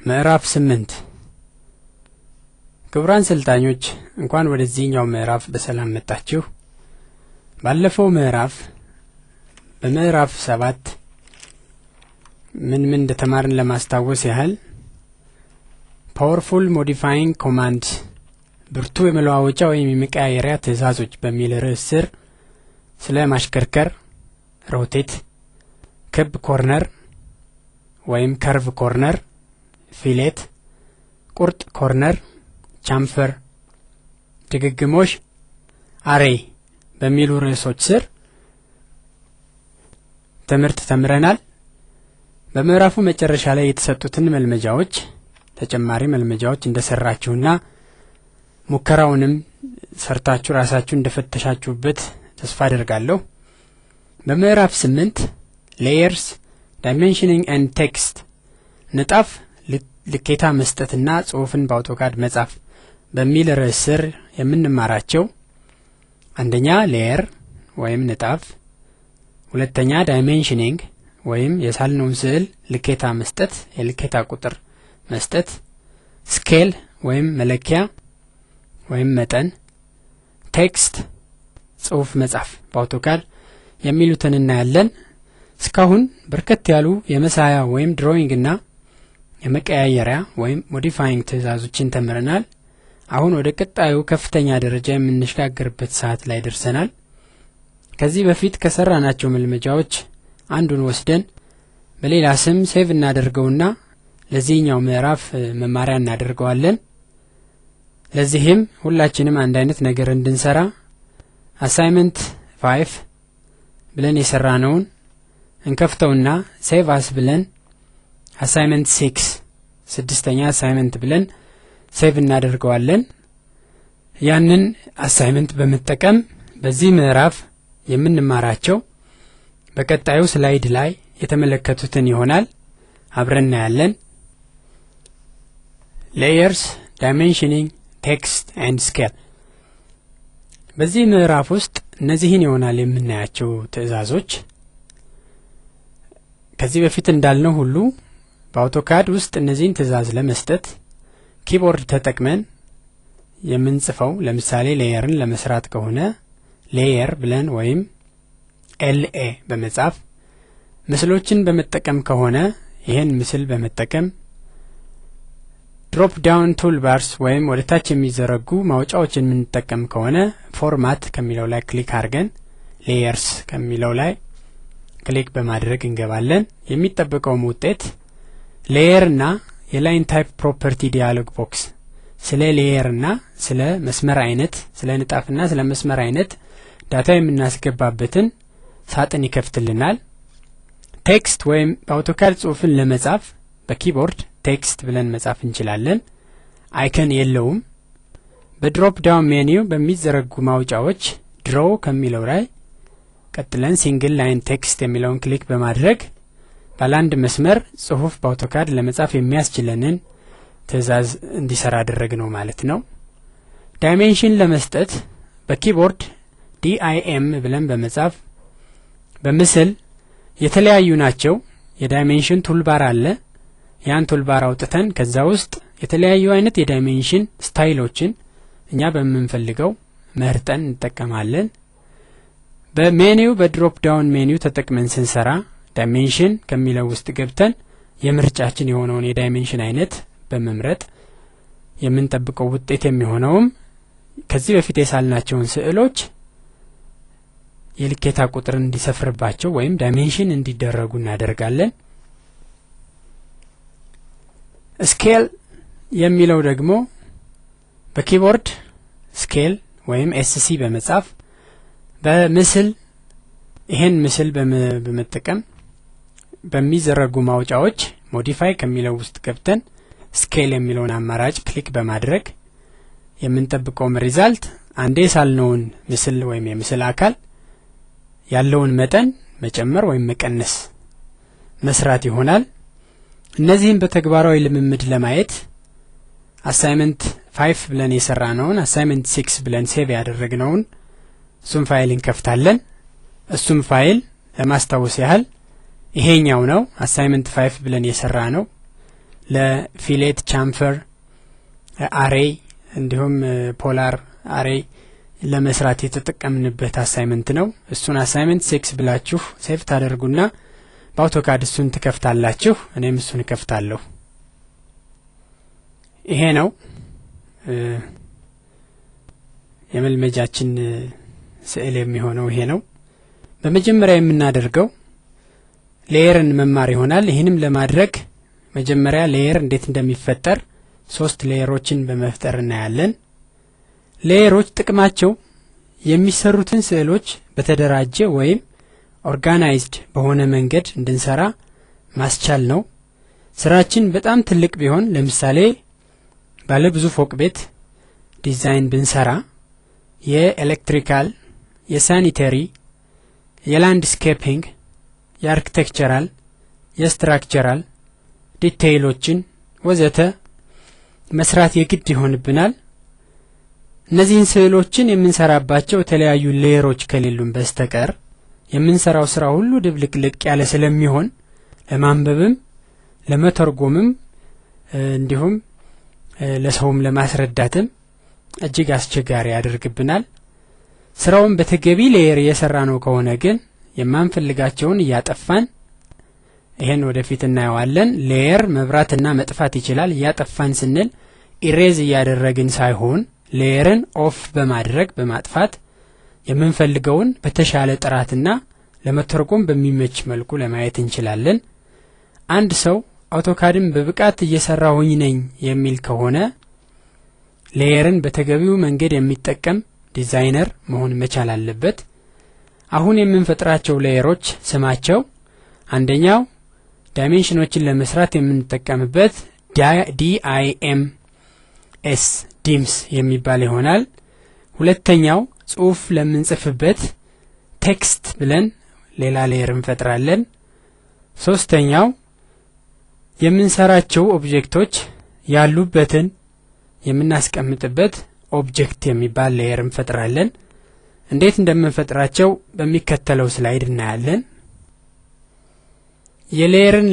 ምዕራፍ 8 ክቡራን ሰልጣኞች እንኳን ወደዚህኛው ምዕራፍ በሰላም መጣችሁ። ባለፈው ምዕራፍ በምዕራፍ 7 ምን እንደተማርን ለማስታወስ ያህል ፓወርፉል ሞዲፋይንግ ኮማንድ ብርቱ የመለዋወጫ ወይም የመቀያየሪያ ትዕዛዞች በሚል ርዕስ ስር ስለ ማሽከርከር፣ ሮቴት፣ ክብ ኮርነር ወይም ከርቭ ኮርነር፣ ፊሌት፣ ቁርጥ ኮርነር፣ ቻምፈር፣ ድግግሞሽ፣ አሬይ በሚሉ ርዕሶች ስር ትምህርት ተምረናል። በምዕራፉ መጨረሻ ላይ የተሰጡትን መልመጃዎች ተጨማሪ መልመጃዎች እንደሰራችሁና ሙከራውንም ሰርታችሁ ራሳችሁ እንደፈተሻችሁበት ተስፋ አደርጋለሁ። በምዕራፍ 8 ሌየርስ ዳይሜንሽኒንግ ኤንድ ቴክስት ንጣፍ ልኬታ መስጠትና ጽሑፍን በአውቶካድ መጻፍ በሚል ርዕስ ስር የምንማራቸው አንደኛ ሌየር ወይም ንጣፍ፣ ሁለተኛ ዳይሜንሽኒንግ ወይም የሳልነውን ስዕል ልኬታ መስጠት የልኬታ ቁጥር መስጠት፣ ስኬል ወይም መለኪያ ወይም መጠን፣ ቴክስት ጽሑፍ መጻፍ በአውቶካድ የሚሉትን እናያለን። እስካሁን በርከት ያሉ የመሳያ ወይም ድሮዊንግና የመቀያየሪያ ወይም ሞዲፋይንግ ትዕዛዞችን ተምረናል። አሁን ወደ ቀጣዩ ከፍተኛ ደረጃ የምንሸጋገርበት ሰዓት ላይ ደርሰናል። ከዚህ በፊት ከሰራናቸው መልመጃዎች አንዱን ወስደን በሌላ ስም ሴቭ እናደርገውና ለዚህኛው ምዕራፍ መማሪያ እናደርገዋለን። ለዚህም ሁላችንም አንድ አይነት ነገር እንድንሰራ አሳይመንት 5 ብለን የሰራነውን እንከፍተውና ሴቭ አስ ብለን አሳይመንት 6 ስድስተኛ አሳይመንት ብለን ሴቭ እናደርገዋለን። ያንን አሳይመንት በመጠቀም በዚህ ምዕራፍ የምንማራቸው በቀጣዩ ስላይድ ላይ የተመለከቱትን ይሆናል። አብረን እናያለን። ሌየርስ ዳይሜንሽኒንግ ቴክስት ኤንድ ስኬል። በዚህ ምዕራፍ ውስጥ እነዚህን ይሆናል የምናያቸው ትዕዛዞች። ከዚህ በፊት እንዳልነው ሁሉ በአውቶካድ ውስጥ እነዚህን ትዕዛዝ ለመስጠት ኪቦርድ ተጠቅመን የምንጽፈው ለምሳሌ ሌየርን ለመስራት ከሆነ ሌየር ብለን ወይም ኤልኤ በመጻፍ ምስሎችን በመጠቀም ከሆነ ይሄን ምስል በመጠቀም ድሮፕ ዳውን ቱል ባርስ ወይም ወደ ታች የሚዘረጉ ማውጫዎችን የምንጠቀም ከሆነ ፎርማት ከሚለው ላይ ክሊክ አድርገን ሌየርስ ከሚለው ላይ ክሊክ በማድረግ እንገባለን። የሚጠበቀው ውጤት ሌየርና የላይን ታይፕ ፕሮፐርቲ ዲያሎግ ቦክስ ስለ ሌየርና ስለ መስመር አይነት ስለ ንጣፍና ስለ መስመር አይነት ዳታ የምናስገባበትን ሳጥን ይከፍትልናል። ቴክስት ወይም በአውቶካድ ጽሑፍን ለመጻፍ በኪቦርድ ቴክስት ብለን መጻፍ እንችላለን። አይከን የለውም። በድሮፕ ዳውን ሜኒው በሚዘረጉ ማውጫዎች ድሮው ከሚለው ላይ ቀጥለን ሲንግል ላይን ቴክስት የሚለውን ክሊክ በማድረግ ባለአንድ መስመር ጽሑፍ በአውቶካድ ለመጻፍ የሚያስችለንን ትዕዛዝ እንዲሰራ አደረግነው ማለት ነው። ዳይሜንሽን ለመስጠት በኪቦርድ ዲአይኤም ብለን በመጻፍ በምስል የተለያዩ ናቸው። የዳይሜንሽን ቱልባር አለ። ያን ቱልባር አውጥተን ከዛ ውስጥ የተለያዩ አይነት የዳይሜንሽን ስታይሎችን እኛ በመንፈልገው መርጠን እንጠቀማለን። በሜኒው በድሮፕ ዳውን ሜኒው ተጠቅመን ስንሰራ ዳይሜንሽን ከሚለው ውስጥ ገብተን የምርጫችን የሆነውን የዳይሜንሽን አይነት በመምረጥ የምንጠብቀው ውጤት የሚሆነውም ከዚህ በፊት የሳልናቸውን ስዕሎች የልኬታ ቁጥር እንዲሰፍርባቸው ወይም ዳይሜንሽን እንዲደረጉ እናደርጋለን። ስኬል የሚለው ደግሞ በኪቦርድ ስኬል ወይም ኤስሲ በመጻፍ በምስል ይሄን ምስል በመጠቀም በሚዘረጉ ማውጫዎች ሞዲፋይ ከሚለው ውስጥ ገብተን ስኬል የሚለውን አማራጭ ክሊክ በማድረግ የምንጠብቀው ሪዛልት አንዴ ሳልነውን ምስል ወይም የምስል አካል ያለውን መጠን መጨመር ወይም መቀነስ መስራት ይሆናል። እነዚህን በተግባራዊ ልምምድ ለማየት አሳይመንት 5 ብለን የሰራነውን አሳይመንት 6 ብለን ሴቭ ያደረግነውን እሱም ፋይል እንከፍታለን። እሱም ፋይል ለማስታወስ ያህል ይሄኛው ነው አሳይመንት 5 ብለን የሰራነው። ለፊሌት ቻምፈር አሬይ እንዲሁም ፖላር አሬይ ለመስራት የተጠቀምንበት አሳይመንት ነው። እሱን አሳይመንት 6 ብላችሁ ሴቭ ታደርጉና በአውቶካድ እሱን ትከፍታላችሁ። እኔም እሱን ከፍታለሁ። ይሄ ነው የመልመጃችን ስዕል የሚሆነው ይሄ ነው። በመጀመሪያ የምናደርገው ሌየርን መማር ይሆናል። ይሄንም ለማድረግ መጀመሪያ ሌየር እንዴት እንደሚፈጠር 3 ሌየሮችን በመፍጠር እናያለን። ሌየሮች ጥቅማቸው የሚሰሩትን ስዕሎች በተደራጀ ወይም ኦርጋናይዝድ በሆነ መንገድ እንድንሰራ ማስቻል ነው። ስራችን በጣም ትልቅ ቢሆን ለምሳሌ ባለ ብዙ ፎቅ ቤት ዲዛይን ብንሰራ የኤሌክትሪካል፣ የሳኒተሪ፣ የላንድስኬፒንግ፣ የአርኪቴክቸራል፣ የስትራክቸራል ዲቴይሎችን ወዘተ መስራት የግድ ይሆንብናል። እነዚህን ስዕሎችን የምንሰራባቸው የተለያዩ ሌየሮች ከሌሉን በስተቀር የምንሰራው ስራ ሁሉ ድብልቅልቅ ያለ ስለሚሆን ለማንበብም ለመተርጎምም እንዲሁም ለሰውም ለማስረዳትም እጅግ አስቸጋሪ ያደርግብናል። ስራውን በተገቢ ሌየር እየሰራ ነው ከሆነ ግን የማንፈልጋቸውን እያጠፋን ይሄን ወደፊት እናየዋለን። ሌየር መብራትና መጥፋት ይችላል። እያጠፋን ስንል ኢሬዝ እያደረግን ሳይሆን ሌየርን ኦፍ በማድረግ በማጥፋት የምንፈልገውን በተሻለ ጥራትና ለመተርጎም በሚመች መልኩ ለማየት እንችላለን። አንድ ሰው አውቶካድን በብቃት እየሰራሁኝ ነኝ የሚል ከሆነ ሌየርን በተገቢው መንገድ የሚጠቀም ዲዛይነር መሆን መቻል አለበት። አሁን የምንፈጥራቸው ሌየሮች ስማቸው አንደኛው ዳይሜንሽኖችን ለመስራት የምንጠቀምበት DIMS ዲምስ የሚባል ይሆናል። ሁለተኛው ጽሁፍ ለምንጽፍበት ቴክስት ብለን ሌላ ሌየር እንፈጥራለን። ሶስተኛው የምንሰራቸው ኦብጀክቶች ያሉበትን የምናስቀምጥበት ኦብጀክት የሚባል ሌየር እንፈጥራለን። እንዴት እንደምንፈጥራቸው በሚከተለው ስላይድ እናያለን። የሌየርን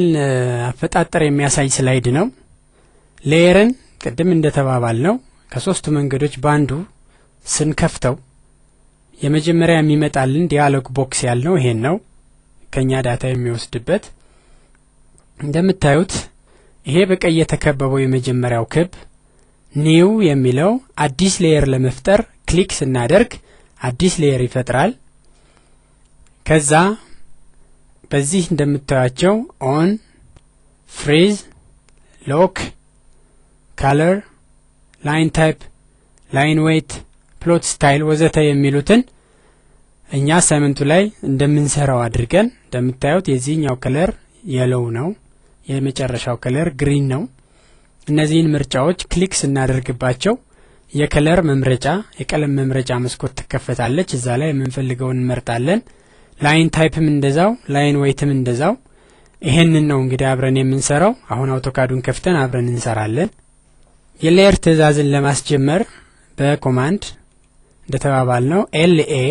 አፈጣጠር የሚያሳይ ስላይድ ነው። ሌየርን ቅድም እንደተባባል ነው ከሶስቱ መንገዶች ባንዱ ስንከፍተው የመጀመሪያ የሚመጣልን ዲያሎግ ቦክስ ያልነው ይሄን ነው፣ ከኛ ዳታ የሚወስድበት። እንደምታዩት ይሄ በቀይ የተከበበው የመጀመሪያው ክብ ኒው የሚለው አዲስ ሌየር ለመፍጠር ክሊክ ስናደርግ አዲስ ሌየር ይፈጥራል። ከዛ በዚህ እንደምታዩቸው ኦን፣ ፍሪዝ፣ ሎክ፣ ካለር፣ ላይን ታይፕ፣ ላይን ዌይት፣ ፕሎት ስታይል ወዘተ የሚሉትን እኛ አሳይመንቱ ላይ እንደምንሰራው አድርገን እንደምታዩት የዚህኛው ከለር የሎው ነው፣ የመጨረሻው ከለር ግሪን ነው። እነዚህን ምርጫዎች ክሊክ ስናደርግባቸው የከለር መምረጫ የቀለም መምረጫ መስኮት ትከፈታለች። እዛ ላይ የምንፈልገውን እንመርጣለን። ላይን ታይፕም እንደዛው፣ ላይን ዌይትም እንደዛው። ይሄንን ነው እንግዲህ አብረን የምንሰራው። አሁን አውቶካዱን ከፍተን አብረን እንሰራለን። የሌየር ትዕዛዝን ለማስጀመር በኮማንድ እንደተባባል ነው LA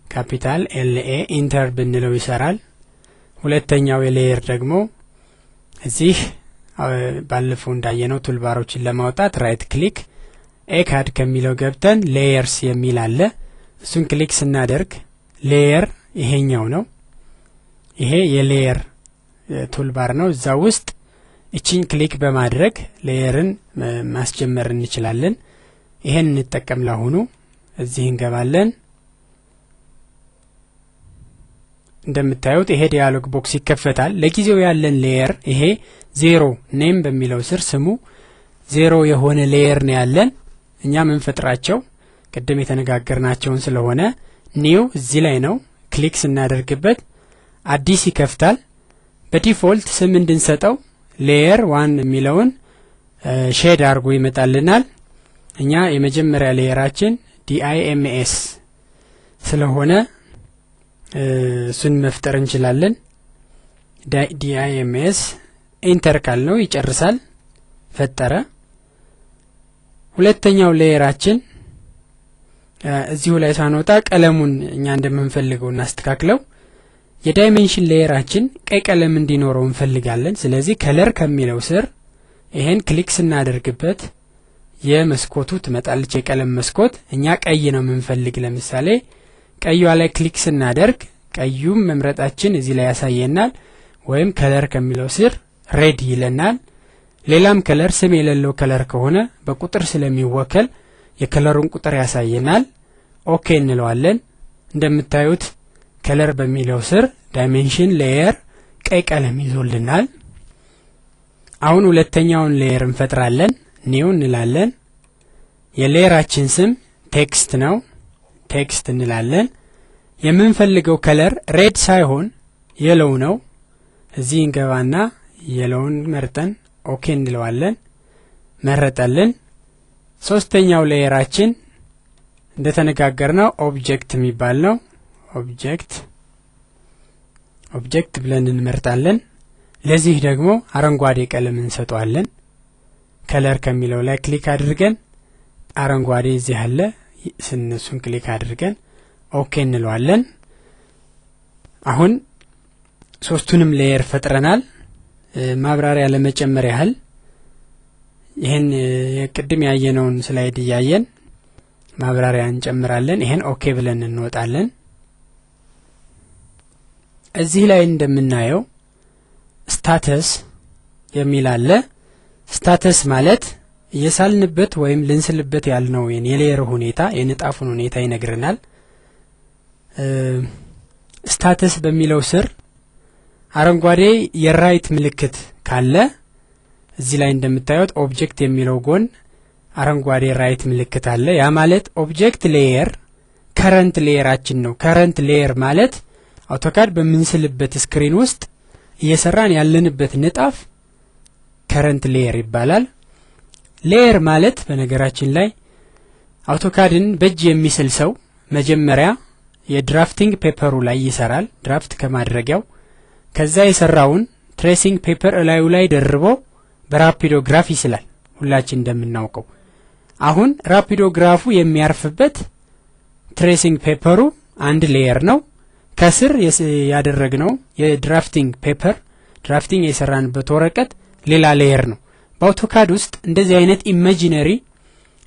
ካፒታል LA ኢንተር ብንለው ይሰራል። ሁለተኛው የሌየር ደግሞ እዚህ ባለፈው እንዳየነው ቱልባሮችን ለማውጣት ራይት ክሊክ ኤካድ ከሚለው ገብተን ሌየርስ የሚል አለ። እሱን ክሊክ ስናደርግ ሌየር ይሄኛው ነው። ይሄ የሌየር ቱልባር ነው። እዛ ውስጥ እቺን ክሊክ በማድረግ ሌየርን ማስጀመር እንችላለን። ይሄን እንጠቀም። ለአሁኑ እዚህ እንገባለን። እንደምታዩት ይሄ ዲያሎግ ቦክስ ይከፈታል። ለጊዜው ያለን ሌየር ይሄ 0 ኔም በሚለው ስር ስሙ 0 የሆነ ሌየር ነው ያለን። እኛ ምንፈጥራቸው ቅድም የተነጋገርናቸውን ስለሆነ ኒው እዚህ ላይ ነው። ክሊክ ስናደርግበት አዲስ ይከፍታል። በዲፎልት ስም እንድንሰጠው ሌየር 1 የሚለውን ሼድ አድርጎ ይመጣልናል። እኛ የመጀመሪያ ሌየራችን DIMS ስለሆነ እሱን መፍጠር እንችላለን። DIMS ኢንተር ካልነው ይጨርሳል። ፈጠረ። ሁለተኛው ሌየራችን እዚሁ ላይ ሳንወጣ ቀለሙን እኛ እንደምንፈልገው እናስተካክለው። የዳይሜንሽን ሌየራችን ቀይ ቀለም እንዲኖረው እንፈልጋለን። ስለዚህ ከለር ከሚለው ስር ይሄን ክሊክ ስናደርግበት የመስኮቱ ትመጣለች የቀለም መስኮት። እኛ ቀይ ነው የምንፈልግ። ለምሳሌ ቀይዋ ላይ ክሊክ ስናደርግ ቀዩም መምረጣችን እዚህ ላይ ያሳየናል። ወይም ከለር ከሚለው ስር ሬድ ይለናል። ሌላም ከለር ስም የሌለው ከለር ከሆነ በቁጥር ስለሚወከል የከለሩን ቁጥር ያሳየናል። ኦኬ እንለዋለን። እንደምታዩት ከለር በሚለው ስር ዳይሜንሽን ሌየር ቀይ ቀለም ይዞልናል። አሁን ሁለተኛውን ሌየር እንፈጥራለን። ኒው እንላለን። የሌየራችን ስም ቴክስት ነው። ቴክስት እንላለን። የምንፈልገው ከለር ሬድ ሳይሆን የሎው ነው። እዚህ እንገባና የሎውን መርጠን ኦኬ እንለዋለን። መረጠልን። ሶስተኛው ሌየራችን እንደተነጋገርነው ኦብጀክት የሚባል ነው። ኦብጀክት ብለን እንመርጣለን። ለዚህ ደግሞ አረንጓዴ ቀለም እንሰጠዋለን። ከለር ከሚለው ላይ ክሊክ አድርገን አረንጓዴ እዚህ አለ ስንሱን ክሊክ አድርገን ኦኬ እንለዋለን። አሁን ሶስቱንም ሌየር ፈጥረናል። ማብራሪያ ለመጨመር ያህል ይሄን የቅድም ያየነውን ስላይድ ያያየን ማብራሪያ እንጨምራለን። ይሄን ኦኬ ብለን እንወጣለን። እዚህ ላይ እንደምናየው ስታተስ የሚል አለ። ስታተስ ማለት የሳልንበት ወይም ልንስልበት ያልነው የሌየር ሁኔታ የንጣፉን ሁኔታ ይነግረናል። ስታተስ በሚለው ስር አረንጓዴ የራይት ምልክት ካለ እዚህ ላይ እንደምታዩት ኦብጀክት የሚለው ጎን አረንጓዴ ራይት ምልክት አለ። ያ ማለት ኦብጀክት ሌየር ከረንት ሌየራችን ነው። ከረንት ሌየር ማለት አውቶካድ በምንስልበት ስክሪን ውስጥ እየሰራን ያለንበት ንጣፍ ከረንት ሌየር ይባላል። ሌየር ማለት በነገራችን ላይ አውቶካድን በእጅ የሚስል ሰው መጀመሪያ የድራፍቲንግ ፔፐሩ ላይ ይሰራል። ድራፍት ከማድረጊያው ከዛ የሰራውን ትሬሲንግ ፔፐር ላዩ ላይ ደርቦ በራፒዶግራፍ ይስላል። ሁላችን እንደምናውቀው አሁን ራፒዶግራፉ የሚያርፍበት ትሬሲንግ ፔፐሩ አንድ ሌየር ነው። ከስር ያደረግነው የድራፍቲንግ ፔፐር ድራፍቲንግ የሰራንበት ወረቀት ሌላ ሌየር ነው። በአውቶካድ ውስጥ እንደዚህ አይነት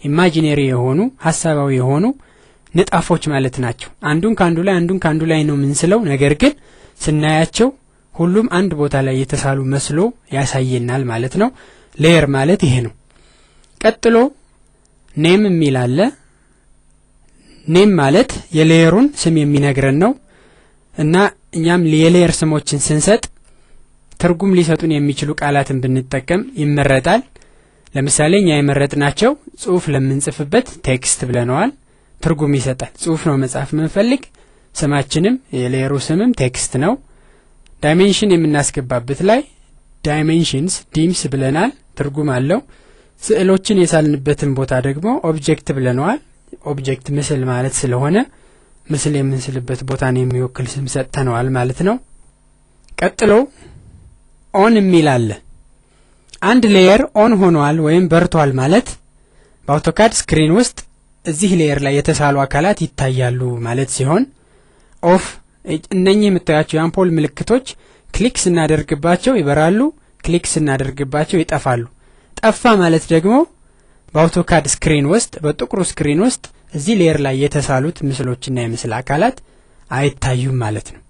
ኢማጂነሪ የሆኑ ሐሳባዊ የሆኑ ንጣፎች ማለት ናቸው። አንዱን ካንዱ ላይ ነው ምንስለው። ነገር ግን ስናያቸው ሁሉም አንድ ቦታ ላይ የተሳሉ መስሎ ያሳየናል ማለት ነው። ሌየር ማለት ይሄ ነው። ቀጥሎ ኔም የሚል አለ። ኔም ማለት የሌየሩን ስም የሚነግረን ነው እና እኛም የሌየር ስሞችን ስንሰጥ ትርጉም ሊሰጡን የሚችሉ ቃላትን ብንጠቀም ይመረጣል። ለምሳሌ እኛ የመረጥናቸው ጽሁፍ ለምንጽፍበት ቴክስት ብለነዋል። ትርጉም ይሰጣል። ጽሁፍ ነው መጻፍ የምንፈልግ፣ ስማችንም የሌየሩ ስምም ቴክስት ነው። ዳይሜንሽን የምናስገባበት ላይ ዳይሜንሽንስ ዲምስ ብለናል፣ ትርጉም አለው። ስዕሎችን የሳልንበትን ቦታ ደግሞ ኦብጀክት ብለነዋል። ኦብጀክት ምስል ማለት ስለሆነ ምስል የምንስልበት ቦታን የሚወክል ስም ሰጥተነዋል ማለት ነው። ቀጥሎ ኦን የሚል አለ። አንድ ሌየር ኦን ሆኗል ወይም በርቷል ማለት በአውቶካድ ስክሪን ውስጥ እዚህ ሌየር ላይ የተሳሉ አካላት ይታያሉ ማለት ሲሆን ኦፍ እነኚህ የምታያቸው የአምፖል ምልክቶች ክሊክ ስናደርግባቸው ይበራሉ፣ ክሊክ ስናደርግባቸው ይጠፋሉ። ጠፋ ማለት ደግሞ በአውቶካድ ስክሪን ውስጥ በጥቁሩ ስክሪን ውስጥ እዚህ ሌየር ላይ የተሳሉት ምስሎችና የምስል አካላት አይታዩም ማለት ነው።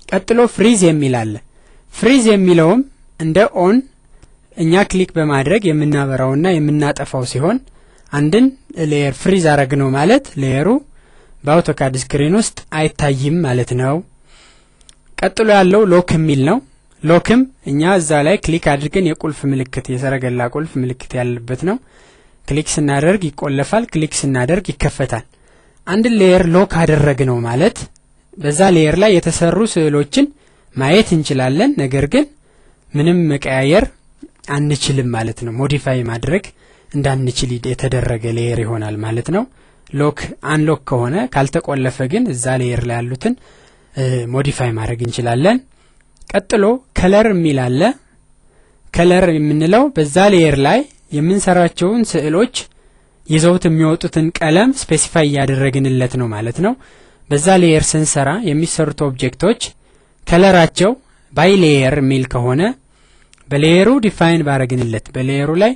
ቀጥሎ ፍሪዝ የሚል አለ። ፍሪዝ የሚለውም እንደ ኦን እኛ ክሊክ በማድረግ የምናበራውና የምናጠፋው ሲሆን አንድን ሌየር ፍሪዝ አረግነው ማለት ሌየሩ በአውቶካድ ስክሪን ውስጥ አይታይም ማለት ነው። ቀጥሎ ያለው ሎክ የሚል ነው። ሎክም እኛ እዛ ላይ ክሊክ አድርገን የቁልፍ ምልክት የሰረገላ ቁልፍ ምልክት ያለበት ነው። ክሊክ ስናደርግ ይቆለፋል፣ ክሊክ ስናደርግ ይከፈታል። አንድ ሌየር ሎክ አደረግነው ማለት በዛ ሌየር ላይ የተሰሩ ስዕሎችን ማየት እንችላለን፣ ነገር ግን ምንም መቀያየር አንችልም ማለት ነው። ሞዲፋይ ማድረግ እንዳንችል የተደረገ ሌየር ይሆናል ማለት ነው። ሎክ አንሎክ ከሆነ ካልተቆለፈ ግን እዛ ሌየር ላይ ያሉትን ሞዲፋይ ማድረግ እንችላለን። ቀጥሎ ከለር የሚል አለ። ከለር የምንለው በዛ ሌየር ላይ የምንሰራቸውን ስዕሎች ይዘውት የሚወጡትን ቀለም ስፔሲፋይ ያደረግንለት ነው ማለት ነው። በዛ ሌየር ስንሰራ የሚሰሩት ኦብጀክቶች ከለራቸው ባይ ሌየር የሚል ከሆነ በሌየሩ ዲፋይን ባረግንለት በሌየሩ ላይ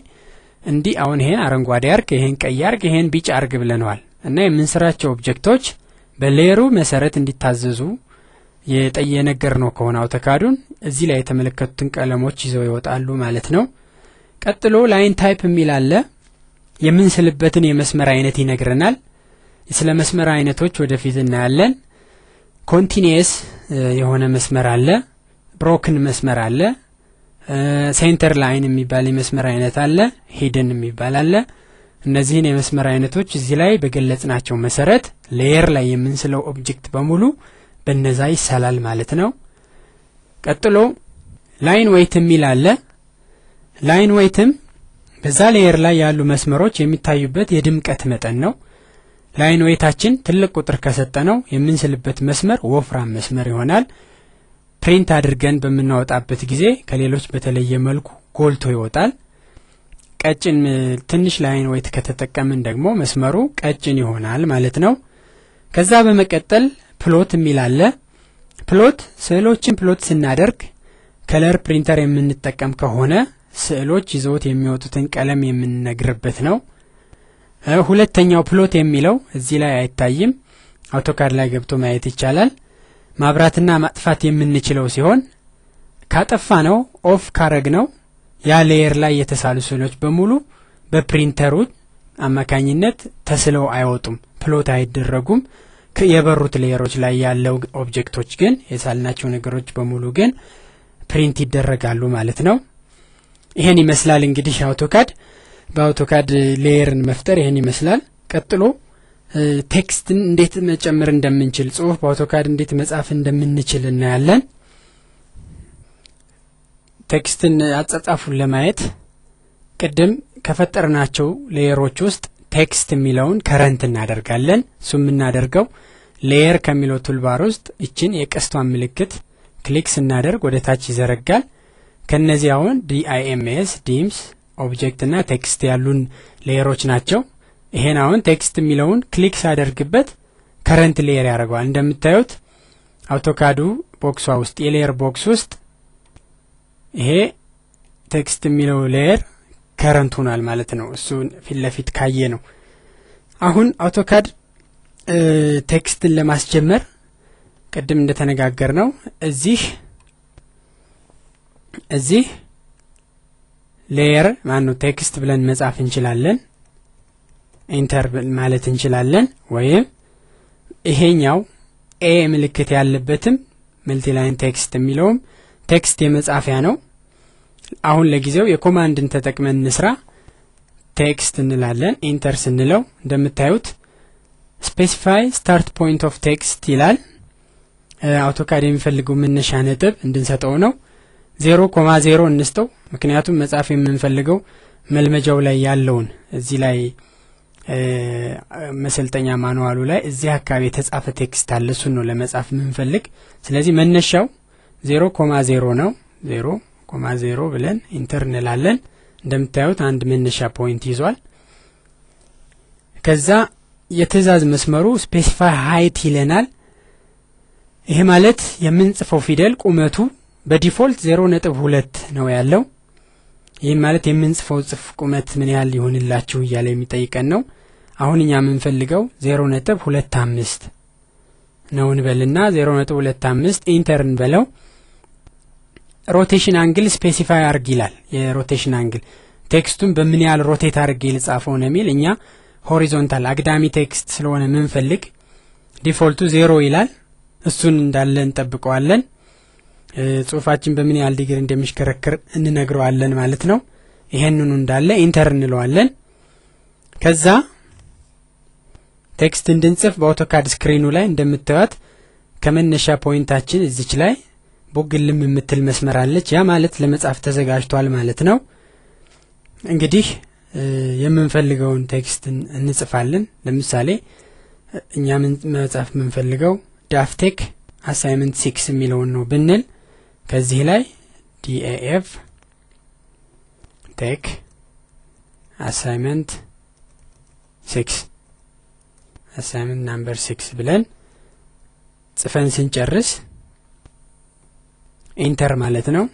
እንዲ አሁን ይሄን አረንጓዴ አርግ ይሄን ቀይ አርግ ይሄን ቢጫ አርግ ብለናል እና የምንሰራቸው ኦብጀክቶች በሌየሩ መሰረት እንዲታዘዙ የጠየነገርነው ከሆነ አውቶካዱን እዚህ ላይ የተመለከቱትን ቀለሞች ይዘው ይወጣሉ ማለት ነው። ቀጥሎ ላይን ታይፕ የሚል አለ። የምንስልበትን የመስመር አይነት ይነግረናል። ስለ መስመር አይነቶች ወደፊት እናያለን። ኮንቲኒየስ የሆነ መስመር አለ፣ ብሮክን መስመር አለ፣ ሴንተር ላይን የሚባል የመስመር አይነት አለ፣ ሂድን የሚባል አለ። እነዚህን የመስመር አይነቶች እዚህ ላይ በገለጽናቸው መሰረት ሌየር ላይ የምንስለው ኦብጀክት በሙሉ በነዛ ይሳላል ማለት ነው። ቀጥሎ ላይን ዌይት የሚል አለ። ላይን ዌይትም በዛ ሌየር ላይ ያሉ መስመሮች የሚታዩበት የድምቀት መጠን ነው። ላይን ዌይታችን ትልቅ ቁጥር ከሰጠነው የምንስልበት መስመር ወፍራም መስመር ይሆናል። ፕሪንት አድርገን በመናወጣበት ጊዜ ከሌሎች በተለየ መልኩ ጎልቶ ይወጣል። ቀጭን ትንሽ ላይን ዌይት ከተጠቀምን ደግሞ መስመሩ ቀጭን ይሆናል ማለት ነው። ከዛ በመቀጠል ፕሎት የሚል አለ። ፕሎት ስዕሎችን ፕሎት ስናደርግ ከለር ፕሪንተር የምንጠቀም ከሆነ ስዕሎች ይዘውት የሚወጡትን ቀለም የምንነግርበት ነው። ሁለተኛው ፕሎት የሚለው እዚህ ላይ አይታይም፣ አውቶካድ ላይ ገብቶ ማየት ይቻላል። ማብራትና ማጥፋት የምንችለው ሲሆን ካጠፋ ነው ኦፍ ካረግ ነው ያ ሌየር ላይ የተሳሉ ስዕሎች በሙሉ በፕሪንተሩ አማካኝነት ተስለው አይወጡም፣ ፕሎት አይደረጉም። የበሩት ሌየሮች ላይ ያለው ኦብጀክቶች ግን የሳልናቸው ነገሮች በሙሉ ግን ፕሪንት ይደረጋሉ ማለት ነው። ይሄን ይመስላል እንግዲህ አውቶካድ በአውቶካድ ሌየርን መፍጠር ይሄን ይመስላል። ቀጥሎ ቴክስትን እንዴት መጨመር እንደምንችል ጽሁፍ በአውቶካድ እንዴት መጻፍ እንደምንችል እናያለን። ቴክስትን አጻጻፉን ለማየት ቅድም ከፈጠርናቸው ሌየሮች ውስጥ ቴክስት የሚለውን ከረንት እናደርጋለን። እሱ የምናደርገው ሌየር ከሚለው ቱልባር ውስጥ እችን የቀስቷን ምልክት ክሊክ ስናደርግ ወደ ታች ይዘረጋል። ከነዚህ አሁን ዲአይኤምኤስ ዲምስ ኦብጀክት እና ቴክስት ያሉን ሌየሮች ናቸው። ይሄን አሁን ቴክስት የሚለውን ክሊክ ሳደርግበት ከረንት ሌየር ያደርገዋል። እንደምታዩት አውቶካዱ ቦክሷ ውስጥ የሌየር ቦክስ ውስጥ ይሄ ቴክስት የሚለው ሌየር ከረንት ሆኗል ማለት ነው። እሱ ፊት ለፊት ካየ ነው። አሁን አውቶካድ ቴክስትን ለማስጀመር ቅድም እንደተነጋገርነው እዚህ ሌየር ማነው ቴክስት ብለን መጻፍ እንችላለን። ኢንተር ማለት እንችላለን። ወይም ይሄኛው ኤ ምልክት ያለበትም መልቲላይን ቴክስት የሚለውም ቴክስት የመጻፊያ ነው። አሁን ለጊዜው የኮማንድን ተጠቅመን እንስራ። ቴክስት እንላለን። ኢንተር ስንለው እንደምታዩት ስፔሲፋይ ስታርት ፖይንት ኦፍ ቴክስት ይላል። አውቶካድ የሚፈልገው መነሻ ነጥብ እንድንሰጠው ነው። 0.0 እንስተው፣ ምክንያቱም መጻፍ የምንፈልገው መልመጃው ላይ ያለውን እዚህ ላይ መሰልጠኛ ማኑዋሉ ላይ እዚህ አካባቢ የተጻፈ ቴክስት አለ፣ እሱን ነው ለመጻፍ የምንፈልግ። ስለዚህ መነሻው 0.0 ነው። 0.0 ብለን ኢንተር እንላለን። እንደምታዩት አንድ መነሻ ፖይንት ይዟል። ከዛ የትዕዛዝ መስመሩ ስፔሲፋይ ሃይት ይለናል። ይሄ ማለት የምንጽፈው ፊደል ቁመቱ በዲፎልት 0.2 ነው ያለው። ይህ ማለት የምንጽፈው ጽፍ ቁመት ምን ያህል ይሆንላችሁ እያለ የሚጠይቀን ነው። አሁን እኛ የምንፈልገው 0.25 ነው እንበልና 0.25 ኢንተር እንበለው። ሮቴሽን አንግል ስፔሲፋይ አርግ ይላል። የሮቴሽን አንግል ቴክስቱን በምን ያህል ሮቴት አርግ ይልጻፈው ነው የሚል። እኛ ሆሪዞንታል አግዳሚ ቴክስት ስለሆነ ምንፈልግ ዲፎልቱ 0 ይላል። እሱን እንዳለ እንጠብቀዋለን። ጽሁፋችን በምን ያህል ዲግሪ እንደሚሽከረከር እንነግረዋለን ማለት ነው። ይሄንኑ እንዳለ ኢንተር እንለዋለን። ከዛ ቴክስት እንድንጽፍ በአውቶካድ ስክሪኑ ላይ እንደምታዩት ከመነሻ ፖይንታችን እዚች ላይ ቦግልም የምትል መስመር አለች። ያ ማለት ለመጻፍ ተዘጋጅቷል ማለት ነው። እንግዲህ የምንፈልገውን ቴክስት እንጽፋለን። ለምሳሌ እኛ መጻፍ የምንፈልገው ዳፍቴክ አሳይመንት 6 የሚለውን ነው ብንል ከዚህ ላይ ዲኤኤፍ ቴክ አሳይመንት 6 አሳይመንት ናምበር 6 ብለን ጽፈን ስንጨርስ ኢንተር ማለት ነው።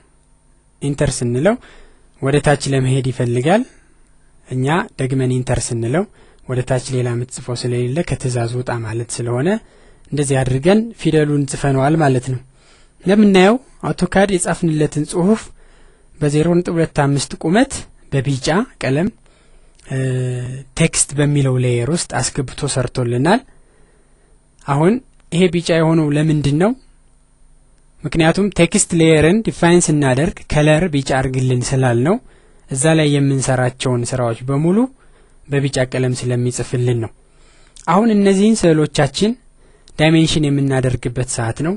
ኢንተር ስንለው ወደ ታች ለመሄድ ይፈልጋል እኛ ደግመን ኢንተር ስንለው ወደ ታች ሌላ ምትጽፎ ስለሌለ ከትእዛዙ ወጣ ማለት ስለሆነ እንደዚህ አድርገን ፊደሉን ጽፈነዋል ማለት ነው ለምናየው አውቶካድ የጻፍንለትን ጽሁፍ በ0.25 ቁመት በቢጫ ቀለም ቴክስት በሚለው ሌየር ውስጥ አስገብቶ ሰርቶልናል አሁን ይሄ ቢጫ የሆነው ለምንድነው ምክንያቱም ቴክስት ሌየርን ዲፋይን ስናደርግ ከለር ቢጫ አርግልን ስላልነው እዛ ላይ የምንሰራቸውን ስራዎች በሙሉ በቢጫ ቀለም ስለሚጽፍልን ነው አሁን እነዚህን ስዕሎቻችን ዳይሜንሽን የምናደርግበት ሰዓት ነው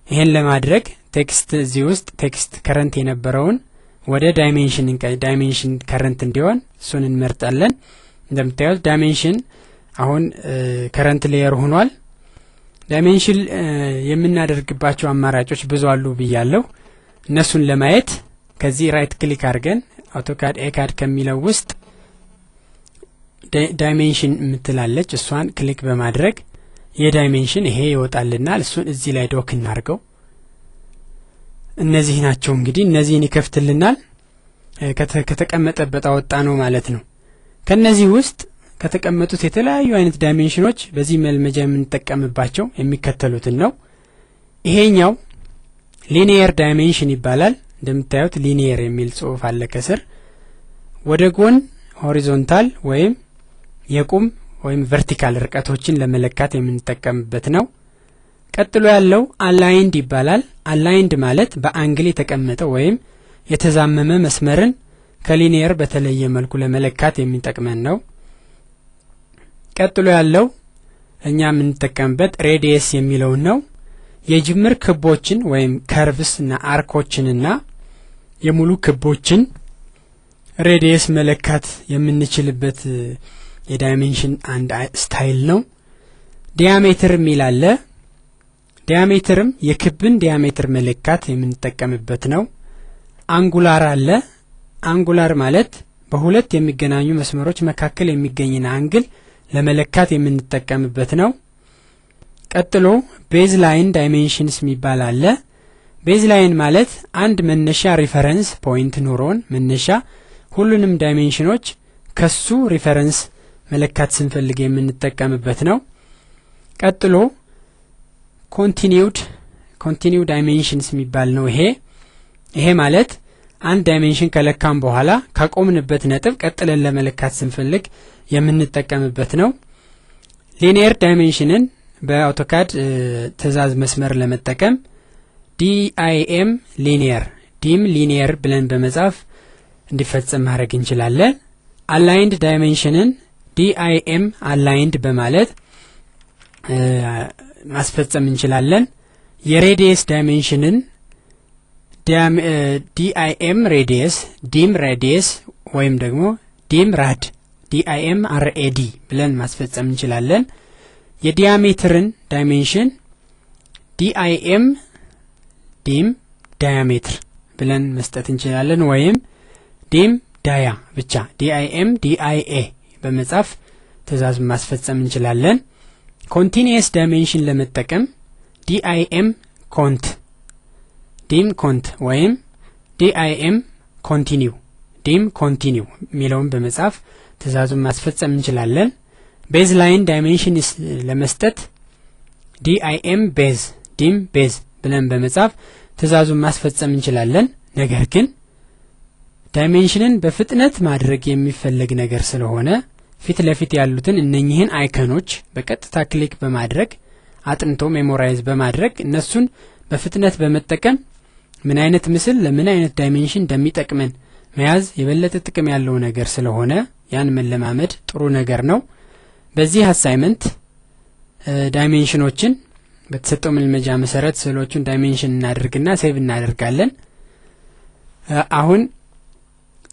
ይሄን ለማድረግ ቴክስት እዚህ ውስጥ ቴክስት ከረንት የነበረውን ወደ ዳይሜንሽን ከረንት እንዲሆን እሱን እንመርጣለን እንደምታዩት ዳይሜንሽን አሁን ከረንት ሌየር ሆኗል ዳይሜንሽን የምናደርግባቸው አማራጮች ብዙ አሉ ብያለሁ እነሱን ለማየት ከዚህ ራይት ክሊክ አድርገን አውቶካድ ኤካድ ከሚለው ውስጥ ዳይሜንሽን ምትላለች እሷን ክሊክ በማድረግ የዳይሜንሽን ይሄ ይወጣልናል እሱን እዚህ ላይ ዶክ እናርገው እነዚህ ናቸው እንግዲህ እነዚህን ይከፍትልናል ከተቀመጠበት አወጣ ነው ማለት ነው ከነዚህ ውስጥ ከተቀመጡት የተለያዩ አይነት ዳይሜንሽኖች በዚህ መልመጃ የምንጠቀምባቸው የሚከተሉትን ነው ይሄኛው ሊኒየር ዳይሜንሽን ይባላል እንደምታዩት ሊኒየር የሚል ጽሁፍ አለ ከስር ወደ ጎን ሆሪዞንታል ወይም የቁም ወይም ቨርቲካል ርቀቶችን ለመለካት የምንጠቀምበት ነው ቀጥሎ ያለው አላይንድ ይባላል አላይንድ ማለት በአንግል የተቀመጠ ወይም የተዛመመ መስመርን ከሊኒየር በተለየ መልኩ ለመለካት የሚጠቅመን ነው ቀጥሎ ያለው እኛ የምንጠቀምበት ሬዲየስ የሚለው ነው የጅምር ክቦችን ወይም ከርቭስ እና አርኮችንና የሙሉ ክቦችን ሬዲየስ መለካት የምንችልበት የዳይሜንሽን አንድ ስታይል ነው ዲያሜትር የሚላለ ዲያሜትርም የክብን ዲያሜትር መለካት የምንጠቀምበት ነው አንጉላር አለ አንጉላር ማለት በሁለት የሚገናኙ መስመሮች መካከል የሚገኝን አንግል ለመለካት የምንጠቀምበት ነው ቀጥሎ ቤዝ ላይን ዳይሜንሽንስ የሚባል አለ ቤዝ ላይን ማለት አንድ መነሻ ሪፈረንስ ፖይንት ኖሮን መነሻ ሁሉንም ዳይሜንሽኖች ከሱ ሪፈረንስ መለካት ስንፈልግ የምንጠቀምበት ነው ቀጥሎ ኮንቲኒው ዳይሜንሽንስ የሚባል ነው ይሄ ማለት አንድ ዳይሜንሽን ከለካም በኋላ ካቆምንበት ነጥብ ቀጥለን ለመለካት ስንፈልግ የምንጠቀምበት ነው ሊኒየር ዳይሜንሽንን በአውቶካድ ትእዛዝ መስመር ለመጠቀም dim ሊኒየር ብለን በመጻፍ እንዲፈጸም ማድረግ እንችላለን አላይንድ ዳይሜንሽንን dim አላይንድ በማለት ማስፈጸም እንችላለን የሬዲየስ ዳይሜንሽንን dim ሬዲየስ ወይም ደግሞ dim rad ብለን ማስፈጸም እንችላለን የዲያሜትርን ዳይሜንሽን dim ዳያሜትር ብለን መስጠት እንችላለን ወይም dim ዳያ ብቻ dia በመጻፍ ትእዛዝ ማስፈጸም እንችላለን ኮንቲኒየስ ዳይሜንሽን ለመጠቀም dim ኮንት ወይም dim ኮንቲኒው ሚለውን በመጻፍ ትእዛዙን ማስፈጸም እንችላለን ቤዝ ላይን ዳይሜንሽን ለመስጠት dim ቤዝ ብለን በመጻፍ ትእዛዙን ማስፈጸም እንችላለን ነገር ግን ዳይሜንሽንን በፍጥነት ማድረግ የሚፈልግ ነገር ስለሆነ ፊት ለፊት ያሉትን እነኚህን አይከኖች በቀጥታ ክሊክ በማድረግ አጥንቶ ሜሞራይዝ በማድረግ እነሱን በፍጥነት በመጠቀም ምን አይነት ምስል ለምን አይነት ዳይሜንሽን እንደሚጠቅመን መያዝ የበለጠ ጥቅም ያለው ነገር ስለሆነ ያን መለማመድ ጥሩ ነገር ነው በዚህ አሳይመንት ዳይሜንሽኖችን በተሰጠው መልመጃ መሰረት ስዕሎቹን ዳይሜንሽን እናደርግና ሴቭ እናደርጋለን አሁን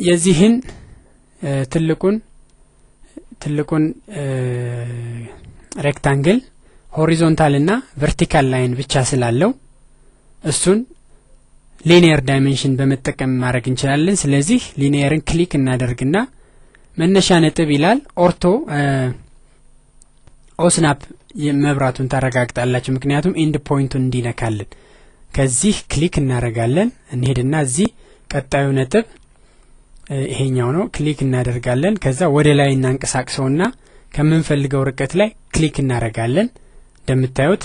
የዚህን ትልቁን ሬክታንግል ሆሪዞንታል እና ቨርቲካል ላይን ብቻ ስላለው እሱን ሊኒየር ዳይሜንሽን በመጠቀም ማድረግ እንችላለን ስለዚህ ሊኒየርን ክሊክ እናደርግና መነሻ ነጥብ ይላል ኦስናፕ የመብራቱን ታረጋግጣላችሁ ምክንያቱም ኢንድ ፖይንቱን እንዲነካልን ከዚህ ክሊክ እናደርጋለን እንሄድና እዚህ ቀጣዩ ነጥብ ይሄኛው ነው። ክሊክ እናደርጋለን። ከዛ ወደ ላይ እናንቀሳቅሰውና ከምንፈልገው ርቀት ላይ ክሊክ እናደርጋለን። እንደምታዩት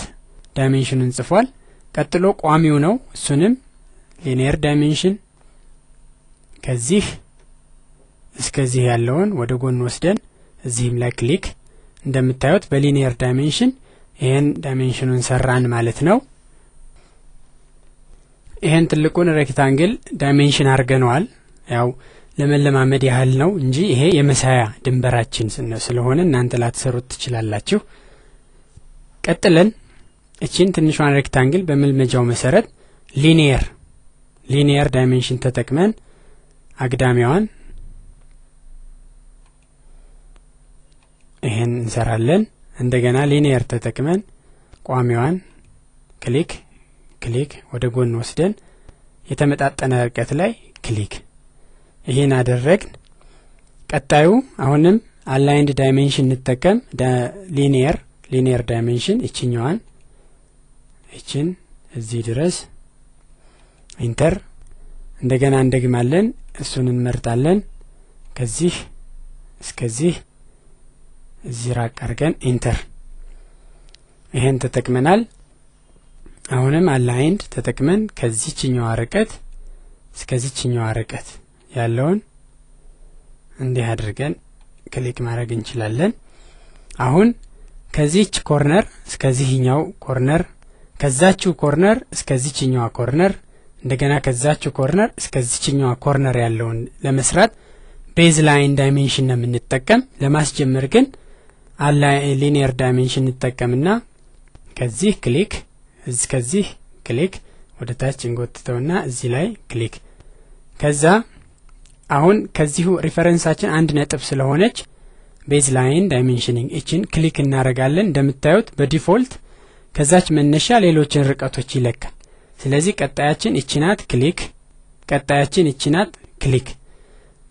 ዳይሜንሽኑን ጽፏል። ቀጥሎ ቋሚው ነው። እሱንም ሊኒየር ዳይሜንሽን ከዚህ እስከዚህ ያለውን ወደ ጎን ወስደን እዚህም ላይ ክሊክ እንደምታዩት በሊኒየር ዳይሜንሽን ይሄን ዳይሜንሽኑን ሰራን ማለት ነው። ይሄን ትልቁን ሬክታንግል ዳይሜንሽን አርገነዋል። ያው ለመለማመድ ያህል ነው እንጂ ይሄ የመሳያ ድንበራችን ስለሆነ እናንተ ላትሰሩት ትችላላችሁ። ቀጥለን እቺን ትንሿን ሬክታንግል በመልመጃው መሰረት ሊኒየር ዳይሜንሽን ተጠቅመን አግዳሚዋን ይሄን እንሰራለን። እንደገና ሊኒየር ተጠቅመን ቋሚዋን ክሊክ ወደ ጎን ወስደን የተመጣጠነ ርቀት ላይ ክሊክ ይሄን አደረግን። ቀጣዩ አሁንም አላይንድ ዳይሜንሽን እንጠቀም። ሊኒየር ዳይሜንሽን እቺኛዋን እቺን እዚህ ድረስ ኢንተር እንደገና እንደግማለን። እሱን እንመርጣለን። ከዚህ እስከዚህ እዚህ ራቅ አድርገን ኢንተር ይሄን ተጠቅመናል። አሁንም አላይንድ ተጠቅመን ከዚህኛው ርቀት እስከዚህኛው ርቀት ያለውን እንዲህ አድርገን ክሊክ ማድረግ እንችላለን። አሁን ከዚህች ኮርነር እስከዚህኛው ኮርነር ከዛችው ኮርነር እስከዚህኛው ኮርነር እንደገና ከዛችው ኮርነር እስከዚህኛው ኮርነር ያለውን ለመስራት ቤዝ ላይን ዳይሜንሽን ነው የምንጠቀም። ለማስጀመር ግን ሊኒየር ዳይሜንሽን እንጠቀምና ከዚህ ክሊክ እስከዚህ ክሊክ ወደ ታች እንጎትተውና እዚህ ላይ ክሊክ ከዛ አሁን ከዚሁ ሪፈረንሳችን 1 ነጥብ ስለሆነች ቤዝ ላይን ዳይሜንሽኒንግ እቺን ክሊክ እናረጋለን። እንደምታዩት በዲፎልት ከዛች መነሻ ሌሎችን ርቀቶች ይለካል። ስለዚህ ቀጣያችን እቺናት ክሊክ ቀጣያችን እቺናት ክሊክ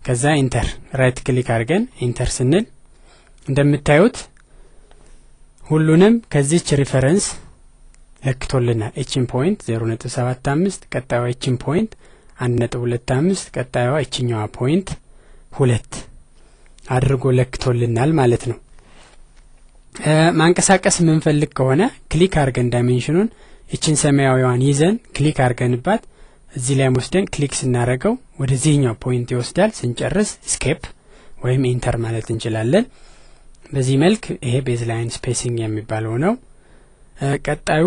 ከዛ ኢንተር ራይት ክሊክ አድርገን ኢንተር ስንል እንደምታዩት ሁሉንም ከዚች ሪፈረንስ ለክቶልናል። እቺን ፖይንት 0.75 ቀጣዩ እቺን ፖይንት 1.25 ቀጣዩ እቺኛዋ ፖይንት 2 አድርጎ ለክቶልናል ማለት ነው። ማንቀሳቀስ የምንፈልግ ከሆነ ክሊክ አድርገን ዳይሜንሽኑን እቺን ሰማያዊዋን ይዘን ክሊክ አድርገንባት እዚህ ላይ ወስደን ክሊክ ስናረገው ወደዚህኛው ፖይንት ይወስዳል። ስንጨርስ ስኬፕ ወይም ኢንተር ማለት እንችላለን። በዚህ መልክ ይሄ ቤዝ ላይን ስፔሲንግ የሚባለው ነው። ቀጣዩ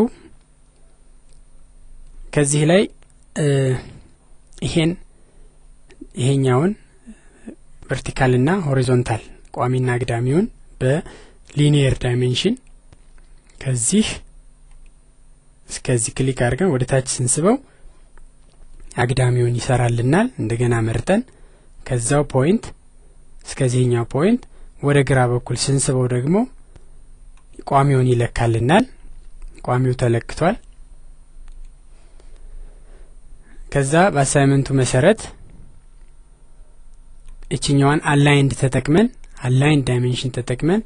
ከዚህ ላይ ይሄኛውን ቨርቲካልና ሆሪዞንታል ቋሚና አግዳሚውን በሊኒየር ዳይሜንሽን ከዚህ እስከዚህ ክሊክ አድርገን ወደ ታች ስንስበው አግዳሚውን ይሰራልናል። እንደገና መርጠን ከዛው ፖይንት እስከዚህኛው ፖይንት ወደ ግራ በኩል ስንስበው ደግሞ ቋሚውን ይለካልናል። ቋሚው ተለክቷል። ከዛ በአሳይመንቱ መሰረት እቺኛዋን አላይንድ ዳይሜንሽን ተጠቅመን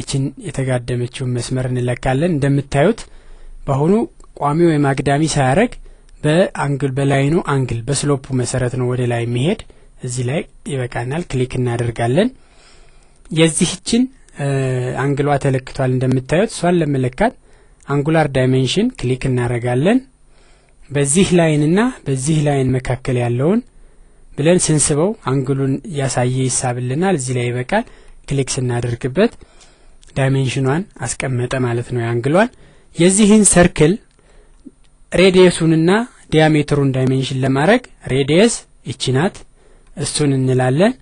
እቺን የተጋደመችውን መስመር እንለካለን። እንደምታዩት በአሁኑ ቋሚው የማግዳሚ ሳያረግ በአንግል በላይኑ አንግል በስሎፑ መሰረት ነው ወደ ላይ የሚሄድ። እዚህ ላይ ይበቃናል። ክሊክ እናደርጋለን። የዚህችን አንግሏ ተለክቷል። እንደምታዩት እሷን ለመለካት አንጉላር ዳይሜንሽን ክሊክ እናደርጋለን። በዚህ ላይንና በዚህ ላይን መካከል ያለውን ብለን ስንስበው አንግሉን ያሳየ ይሳብልናል። እዚህ ላይ ይበቃል። ክሊክ ስናደርግበት ዳይሜንሽኗን አስቀመጠ ማለት ነው ያንግሏን። የዚህን ሰርክል ሬዲየሱንና ዲያሜትሩን ዳይሜንሽን ለማድረግ ሬዲየስ እቺናት እሱን እንላለን።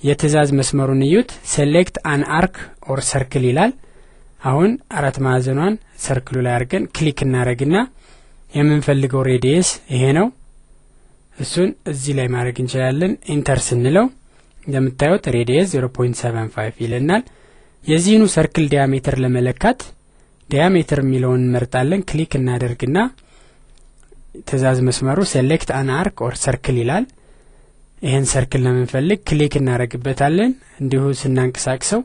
የትእዛዝ መስመሩን እዩት። ሴሌክት አን አርክ ኦር ሰርክል ይላል። አሁን 4 ማዕዘኗን ሰርክሉ ላይ አድርገን ክሊክ እናረግና የምንፈልገው ሬዲየስ ይሄ ነው። እሱን እዚህ ላይ ማድረግ እንችላለን። ኢንተር ስንለው እንደምታዩት ሬዲየስ 0.75 ይለናል። የዚህኑ ሰርክል ዲያሜትር ለመለካት ዲያሜትር የሚለውን እንመርጣለን። ክሊክ እናደርግና ትእዛዝ መስመሩ ሴሌክት አን አርክ ኦር ሰርክል ይላል። ይሄን ሰርክል ለምንፈልግ ክሊክ እናረግበታለን። እንዲሁ ስናንቀሳቅሰው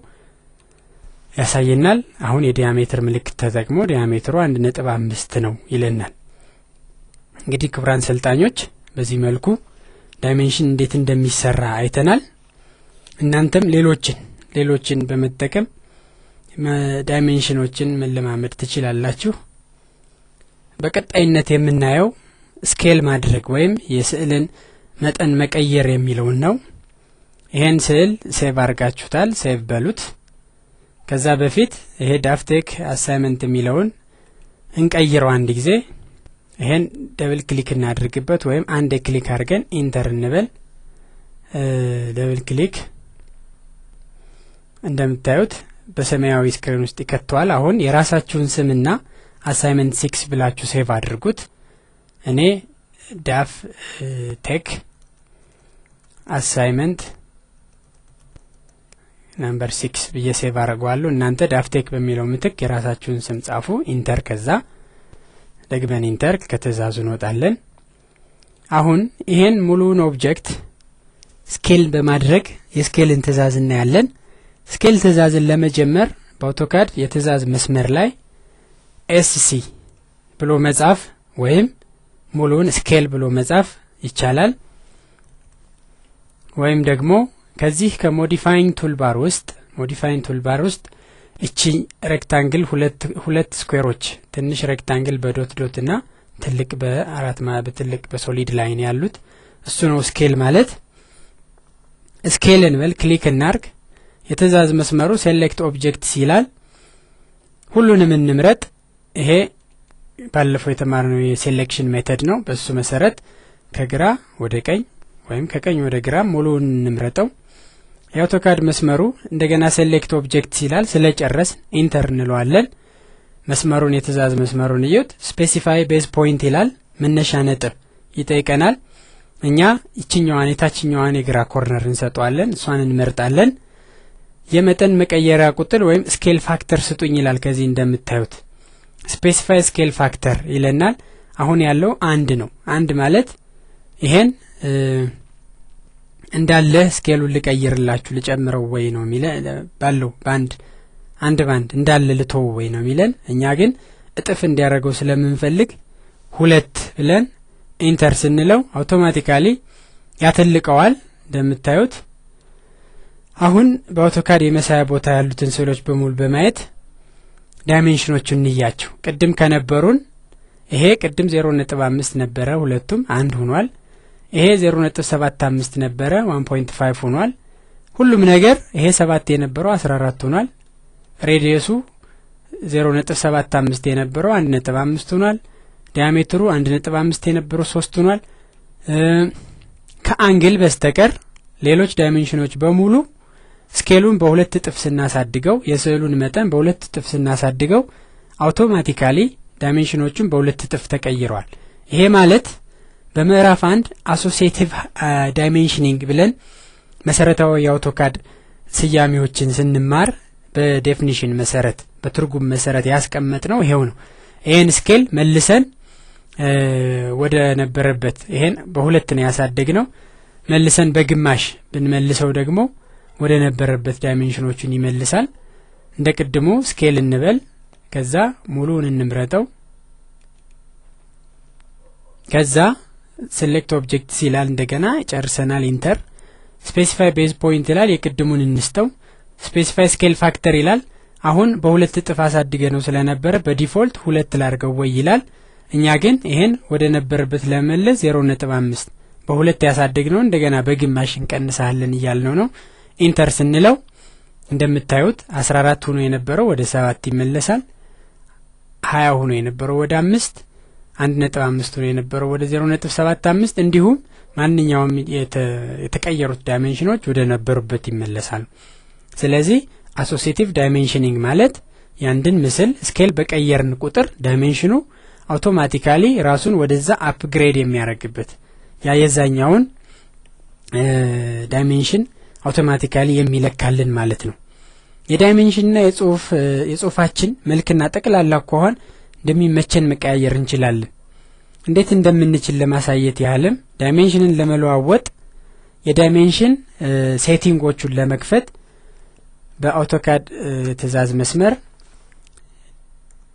ያሳየናል። አሁን የዲያሜትር ምልክት ተጠቅሞ ዲያሜትሩ 1.5 ነው ይለናል። እንግዲህ ክቡራን ሰልጣኞች በዚህ መልኩ ዳይሜንሽን እንዴት እንደሚሰራ አይተናል። እናንተም ሌሎችን በመጠቀም ዳይሜንሽኖችን መለማመድ ትችላላችሁ። በቀጣይነት የምናየው ስኬል ማድረግ ወይም የስዕልን መጠን መቀየር የሚለውን ነው። ይሄን ስዕል ሴቭ አድርጋችሁታል፣ ሴቭ በሉት። ከዛ በፊት ይሄ ዳፍቴክ አሳይመንት የሚለውን እንቀይረው አንድ ጊዜ። ይሄን ደብል ክሊክ እናድርግበት ወይም አንድ ክሊክ አድርገን ኢንተር እንበል። ደብል ክሊክ እንደምታዩት በሰማያዊ ስክሪን ውስጥ ይከተዋል። አሁን የራሳችሁን ስምና አሳይመንት 6 ብላችሁ ሴቭ አድርጉት። እኔ ዳፍ ቴክ አሳይመንት ነምበር 6 ብዬ ሴቭ አድርጓለሁ። እናንተ ዳፍ ቴክ በሚለው ምትክ የራሳችሁን ስም ጻፉ። ኢንተር፣ ከዛ ደግመን ኢንተር፣ ከተዛዙ እንወጣለን። አሁን ይሄን ሙሉውን ኦብጀክት ስኬል በማድረግ የስኬልን ትእዛዝ እናያለን። ስኬል ትእዛዝን ለመጀመር በአውቶካድ የትእዛዝ መስመር ላይ ኤስሲ ብሎ መጻፍ ወይም ሙሉውን ስኬል ብሎ መጻፍ ይቻላል። ወይም ደግሞ ከዚህ ከሞዲፋይንግ ቱልባር ውስጥ እቺ ሬክታንግል ሁለት ስኩዌሮች ትንሽ ሬክታንግል በዶት ዶት እና ትልቅ በትልቅ በሶሊድ ላይን ያሉት እሱ ነው ስኬል ማለት። ስኬልን በል ክሊክ እናርግ። የትእዛዝ መስመሩ ሴሌክት ኦብጀክትስ ይላል። ሁሉንም እንምረጥ። ይሄ ባለፈው የተማርነው የሴሌክሽን ሜተድ ነው። በሱ መሰረት ከግራ ወደ ቀኝ ወይም ከቀኝ ወደ ግራ ሙሉውን እንምረጠው። የአውቶካድ መስመሩ እንደገና ሴሌክት ኦብጀክትስ ይላል። ስለጨረስ ኢንተር እንለዋለን። መስመሩን የትእዛዝ መስመሩን እዩት። ስፔሲፋይ ቤዝ ፖይንት ይላል። መነሻ ነጥብ ይጠይቀናል። እኛ ይችኛዋን የታችኛዋን የግራ ኮርነር እንሰጣለን። እሷን እንመርጣለን። የመጠን መቀየሪያ ቁጥር ወይም ስኬል ፋክተር ስጡኝ ይላል። ከዚህ እንደምታዩት ስፔሲፋይ ስኬል ፋክተር ይለናል። አሁን ያለው 1 ነው። 1 ማለት ይሄን እንዳለ ስኬሉን ልቀይርላችሁ ልጨምረው ወይ ነው የሚለ ባለው ባንድ እንዳለ ልተው ወይ ነው የሚለን። እኛ ግን እጥፍ እንዲያደርገው ስለምንፈልግ 2 ብለን ኢንተር ስንለው አውቶማቲካሊ ያተልቀዋል እንደምታዩት። አሁን በአውቶካድ የመሳያ ቦታ ያሉትን ስዕሎች በሙሉ በማየት ዳይሜንሽኖቹን እንያቸው። ቅድም ከነበሩን ይሄ ቅድም 0.5 ነበረ፣ ሁለቱም 1 ሆኗል። ይሄ 0.75 ነበረ 1.5 ሆኗል። ሁሉም ነገር ይሄ 7 የነበረው 14 ሆኗል። ሬዲየሱ 0.75 የነበረው 1.5 ሆኗል። ዲያሜትሩ 1.5 የነበረው 3 ሆኗል። ከአንግል በስተቀር ሌሎች ዳይሜንሽኖች በሙሉ ስኬሉን በሁለት እጥፍ ስናሳድገው የስዕሉን መጠን በሁለት እጥፍ ስናሳድገው አውቶማቲካሊ ዳይሜንሽኖቹን በሁለት እጥፍ ተቀይረዋል። ይሄ ማለት በምዕራፍ 1 አሶሲኤቲቭ ዳይሜንሽኒንግ ብለን መሰረታዊ የአውቶካድ ስያሜዎችን ስንማር በዴፊኒሽን መሰረት በትርጉም መሰረት ያስቀመጥነው ይሄው ነው። ይሄን ስኬል መልሰን ወደ ነበረበት ይሄን በሁለት ነው ያሳደግነው። መልሰን በግማሽ ብንመልሰው ደግሞ ወደ ነበረበት ዳይሜንሽኖቹን ይመልሳል። እንደ ቅድሙ ስኬል እንበል። ከዛ ሙሉውን እንምረጠው። ከዛ ሴሌክት ኦብጀክትስ ይላል። እንደገና ጨርሰናል። ኢንተር። ስፔሲፋይ ቤዝ ፖይንት ይላል። የቅድሙን እንስተው። ስፔሲፋይ ስኬል ፋክተር ይላል። አሁን በሁለት እጥፍ አሳድገ ነው ስለነበረ በዲፎልት 2 ላድርገው ወይ ይላል። እኛ ግን ይሄን ወደ ነበረበት ለመመለስ 0.5 በሁለት ያሳደግነው እንደገና በግማሽ እንቀንሳለን እያልነው ነው። ኢንተር ስንለው እንደምታዩት 14 ሆኖ የነበረው ወደ 7 ይመለሳል። 20 ሆኖ የነበረው ወደ 5፣ 1.5 ሆኖ የነበረው ወደ 0.75 እንዲሁም ማንኛውም የተቀየሩት ዳይሜንሽኖች ወደ ነበሩበት ይመለሳሉ። ስለዚህ አሶሲኤቲቭ ዳይሜንሽኒንግ ማለት ያንድን ምስል ስኬል በቀየርን ቁጥር ዳይሜንሽኑ አውቶማቲካሊ ራሱን ወደዛ አፕግሬድ የሚያደርግበት የዛኛውን ዳይሜንሽን አውቶማቲካሊ የሚለካልን ማለት ነው። የዳይሜንሽንና የጽሁፋችን መልክና ጠቅላላ አኳኋን እንደሚመቸን መቀያየር እንችላለን። እንዴት እንደምንችል ለማሳየት ያህልም ዳይሜንሽንን ለመለዋወጥ የዳይሜንሽን ሴቲንጎቹን ለመክፈት በአውቶካድ ትእዛዝ መስመር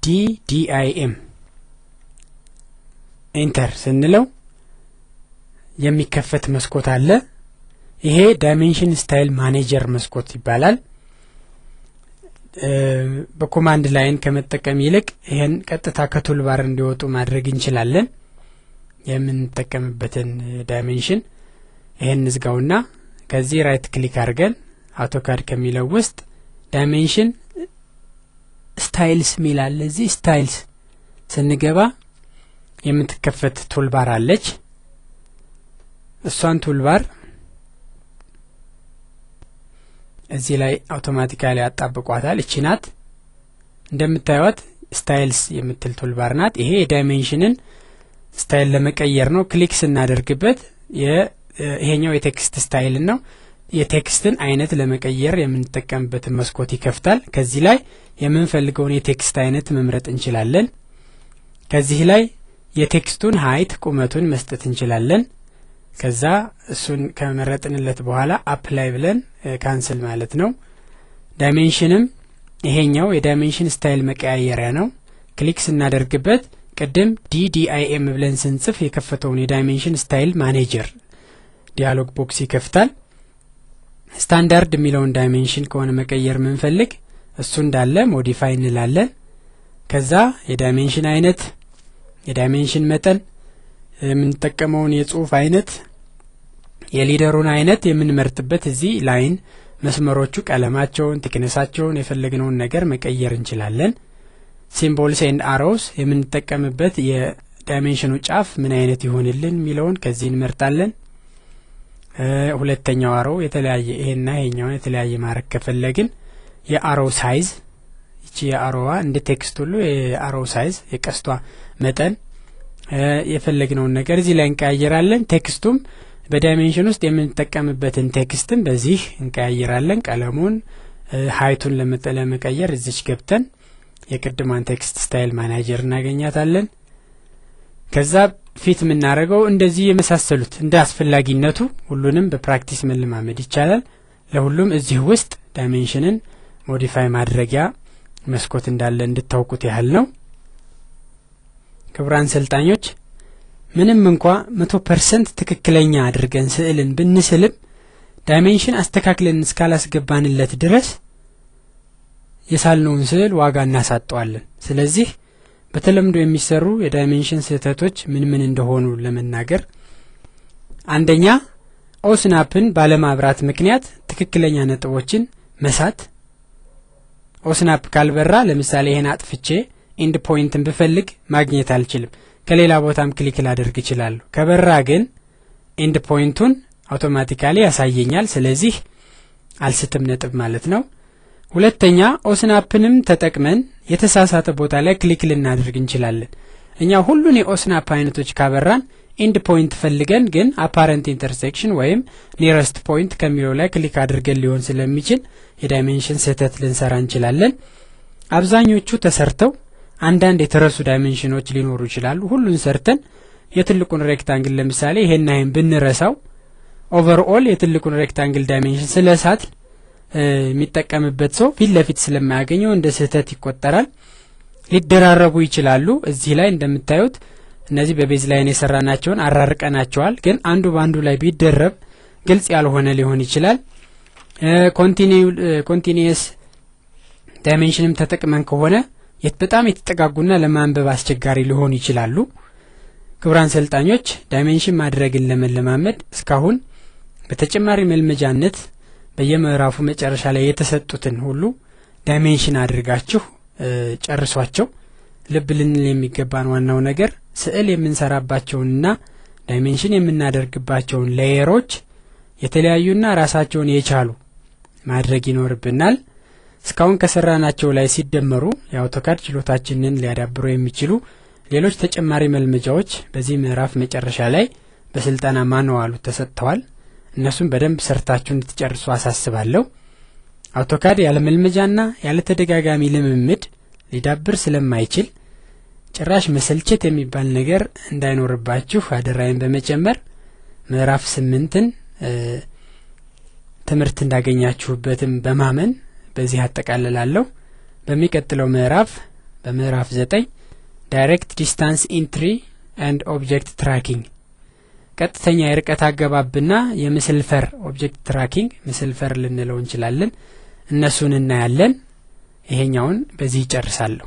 DDIM ኢንተር ስንለው የሚከፈት መስኮት አለ። ይሄ ዳይሜንሽን ስታይል ማኔጀር መስኮት ይባላል። በኮማንድ ላይን ከመጠቀም ይልቅ ይሄን ቀጥታ ከቱልባር እንዲወጡ ማድረግ እንችላለን። የምንጠቀምበትን ዳይሜንሽን ይሄን ዝጋውና ከዚህ ራይት ክሊክ አድርገን አውቶካድ ከሚለው ውስጥ ዳይሜንሽን ስታይልስ ሚላል እዚህ ስታይልስ ስንገባ የምትከፈት ቱልባር አለች። እሷን ቱልባር እዚህ ላይ አውቶማቲካሊ አጣብቋታል። እቺ ናት እንደምታዩት ስታይልስ የምትል ቱልባር ናት። ይሄ የዳይሜንሽንን ስታይል ለመቀየር ነው። ክሊክ ስናደርግበት ይሄኛው የቴክስት ስታይል ነው። የቴክስትን አይነት ለመቀየር የምንጠቀምበት መስኮት ይከፍታል። ከዚህ ላይ የምንፈልገውን የቴክስት አይነት መምረጥ እንችላለን። ከዚህ ላይ የቴክስቱን ሃይት ቁመቱን መስጠት እንችላለን። ከዛ እሱን ከመረጥንለት በኋላ አፕላይ ብለን ካንስል ማለት ነው። ዳይሜንሽንም ይሄኛው የዳይሜንሽን ስታይል መቀያየሪያ ነው። ክሊክ ስናደርግበት ቀደም DDIM ብለን ስንጽፍ የከፈተውን የዳይሜንሽን ስታይል ማኔጀር ዲያሎግ ቦክስ ይከፍታል። ስታንዳርድ የሚለውን ዳይሜንሽን ከሆነ መቀየር ምንፈልግ እሱ እንዳለ ሞዲፋይ እንላለን። ከዛ የዳይሜንሽን አይነት፣ የዳይሜንሽን መጠን፣ የምንጠቀመውን የጽሁፍ አይነት፣ የሊደሩን አይነት የምንመርጥበት እዚህ ላይን መስመሮቹ ቀለማቸውን፣ ቲክነሳቸውን የፈለግነውን ነገር መቀየር እንችላለን። ሲምቦልስ ኤንድ አሮውስ የምንጠቀምበት የዳይሜንሽኑ ጫፍ ምን አይነት ይሆንልን የሚለውን ከዚህ እንመርጣለን። ሁለተኛው አሮ የተለያየ ይሄና ይሄኛው የተለያየ ማረክ ከፈለግን የአሮ ሳይዝ እቺ የአሮዋ እንደ ቴክስት ሁሉ የአሮ ሳይዝ የቀስቷ መጠን የፈለግነውን ነገር እዚህ ላይ እንቀያየራለን። ቴክስቱም በዳይሜንሽን ውስጥ የምንጠቀምበትን ቴክስትም በዚህ እንቀያየራለን። ቀለሙን ሃይቱን ለመቀየር እዚች ገብተን የቅድማን ቴክስት ስታይል ማኔጀር እናገኛታለን። ከዛ ፊት ምናረገው እንደዚህ የመሳሰሉት እንደ አስፈላጊነቱ ሁሉንም በፕራክቲስ መለማመድ ይቻላል። ለሁሉም እዚህ ውስጥ ዳይሜንሽንን ሞዲፋይ ማድረጊያ መስኮት እንዳለ እንድታውቁት ያህል ነው። ክቡራን ሰልጣኞች ምንም እንኳን 100% ትክክለኛ አድርገን ስዕልን ብንስልም ዳይሜንሽን አስተካክለን እስካላስገባንለት ድረስ የሳልነውን ስዕል ዋጋ እናሳጣዋለን። ስለዚህ በተለምዶ የሚሰሩ የዳይሜንሽን ስህተቶች ምን እንደሆኑ ለመናገር አንደኛ ኦስናፕን ባለማብራት ምክንያት ትክክለኛ ነጥቦችን መሳት። ኦስናፕ ካልበራ ለምሳሌ ይሄን አጥፍቼ ኢንድ ፖይንትን ብፈልግ ማግኘት አልችልም። ከሌላ ቦታም ክሊክ ላደርግ ይችላል። ከበራ ግን ኢንድ ፖይንቱን አውቶማቲካሊ ያሳየኛል። ስለዚህ አልስትም ነጥብ ማለት ነው። ሁለተኛ ኦስናፕንም ተጠቅመን የተሳሳተ ቦታ ላይ ክሊክ ልናደርግ እንችላለን። እኛ ሁሉን የኦስናፕ አይነቶች ካበራን ኢንድ ፖይንት ፈልገን ግን አፓረንት ኢንተርሴክሽን ወይም ኒረስት ፖይንት ከሚለው ላይ ክሊክ አድርገን ሊሆን ስለሚችል የዳይሜንሽን ስህተት ልንሰራ እንችላለን። አብዛኞቹ ተሰርተው አንዳንድ የተረሱ ዳይሜንሽኖች ሊኖሩ ይችላሉ። ሁሉን ሰርተን የትልቁን ሬክታንግል ለምሳሌ ይሄን ብንረሳው ኦቨርኦል የትልቁን ሬክታንግል ዳይሜንሽን ስለሳት የሚጠቀምበት ሰው ፊት ለፊት ስለማያገኘው እንደ ስህተት ይቆጠራል። ሊደራረቡ ይችላሉ። እዚህ ላይ እንደምታዩት እነዚህ በቤዝ ላይን የሰራናቸውን አራርቀናቸዋል። ግን አንዱ ባንዱ ላይ ቢደረብ ግልጽ ያልሆነ ሊሆን ይችላል። ኮንቲኒየስ ዳይሜንሽንም ተጠቅመን ከሆነ በጣም የተጠጋጉና ለማንበብ አስቸጋሪ ሊሆኑ ይችላሉ። ክቡራን ሰልጣኞች ዳይሜንሽን ማድረግን ለመለማመድ እስካሁን በተጨማሪ መልመጃነት በየምዕራፉ መጨረሻ ላይ የተሰጡትን ሁሉ ዳይሜንሽን አድርጋችሁ ጨርሷቸው። ልብ ልንል የሚገባን ዋናው ነገር ስዕል የምንሰራባቸውንና ዳይሜንሽን የምናደርግባቸውን ሌየሮች የተለያዩና ራሳቸውን የቻሉ ማድረግ ይኖርብናል። እስካሁን ከሰራናቸው ላይ ሲደመሩ የአውቶካድ ችሎታችንን ሊያዳብሩ የሚችሉ ሌሎች ተጨማሪ መልመጃዎች በዚህ ምዕራፍ መጨረሻ ላይ በስልጠና ማንዋሉ ተሰጥተዋል። እነሱም በደንብ ሰርታችሁ እንድትጨርሱ አሳስባለሁ። አውቶካድ ያለ መልመጃና ያለ ተደጋጋሚ ልምምድ ሊዳብር ስለማይችል ጭራሽ መሰልቸት የሚባል ነገር እንዳይኖርባችሁ አደራዬን በመጨመር ምዕራፍ 8ን ትምህርት እንዳገኛችሁበትም በማመን በዚህ አጠቃልላለሁ። በሚቀጥለው ምዕራፍ በምዕራፍ 9 ዳይሬክት ዲስታንስ ኢንትሪ ኤንድ ኦብጀክት ትራኪንግ ቀጥተኛ የርቀት አገባብና የምስል ፈር ኦብጀክት ትራኪንግ ምስል ፈር ልንለው እንችላለን። እነሱን እናያለን። ይሄኛውን በዚህ ይጨርሳለሁ።